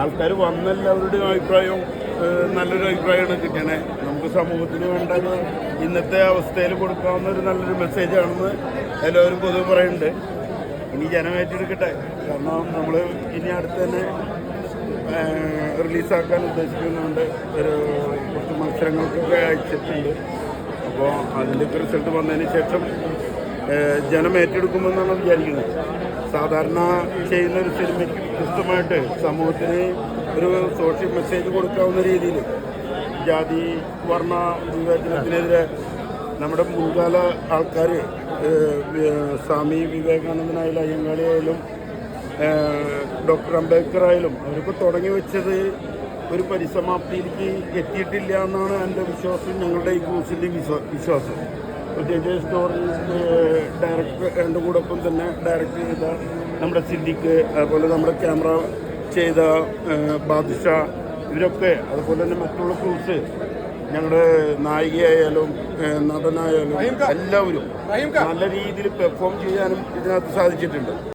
ആൾക്കാർ വന്നെല്ലാവരുടെയും അഭിപ്രായവും നല്ലൊരു അഭിപ്രായമാണ് കിട്ടണേ. നമുക്ക് സമൂഹത്തിന് വേണ്ട ഇന്നത്തെ അവസ്ഥയിൽ കൊടുക്കാവുന്ന ഒരു നല്ലൊരു മെസ്സേജാണെന്ന് എല്ലാവരും പൊതുവെ പറയുന്നുണ്ട്. ഇനി ജനം ഏറ്റെടുക്കട്ടെ. കാരണം നമ്മൾ ഇനി അടുത്ത് തന്നെ റിലീസാക്കാൻ ഉദ്ദേശിക്കുന്നുണ്ട്. കുറച്ച് മത്സരങ്ങൾക്കൊക്കെ അയച്ചിട്ടുണ്ട്. അപ്പോൾ അതിൻ്റെയൊക്കെ റിസൾട്ട് വന്നതിന് ശേഷം ജനം ഏറ്റെടുക്കുമെന്നാണ് വിചാരിക്കുന്നത്. സാധാരണ ചെയ്യുന്ന ഒരു സിനിമയ്ക്ക് വ്യത്യസ്തമായിട്ട് സമൂഹത്തിന് ഒരു സോഷ്യൽ മെസ്സേജ് കൊടുക്കാവുന്ന രീതിയിൽ ജാതി വർണ്ണ വിവേചനത്തിനെതിരെ നമ്മുടെ മുൻകാല ആൾക്കാർ സ്വാമി വിവേകാനന്ദനായാലും അയ്യങ്കാളിയായാലും ഡോക്ടർ അംബേദ്കർ ആയാലും അവരൊക്കെ തുടങ്ങി വെച്ചത് ഒരു പരിസമാപ്തിയിലേക്ക് എത്തിയിട്ടില്ല എന്നാണ് എൻ്റെ വിശ്വാസം, ഞങ്ങളുടെ ഈ ഗ്രൂസിൻ്റെ വിശ്വാസം. പ്രത്യേകിച്ച് സ്റ്റോറി ഡയറക്ടർ കൂടൊപ്പം തന്നെ ഡയറക്റ്റ് ചെയ്ത നമ്മുടെ സിദ്ദിഖ്, അതുപോലെ നമ്മുടെ ക്യാമറ ചെയ്ത ബാദുഷ, ഇവരൊക്കെ അതുപോലെ തന്നെ മറ്റുള്ള ക്രൂസ്, ഞങ്ങളുടെ നായികയായാലും നടനായാലും എല്ലാവരും നല്ല രീതിയിൽ പെർഫോം ചെയ്യാനും ഇതിനകത്ത് സാധിച്ചിട്ടുണ്ട്.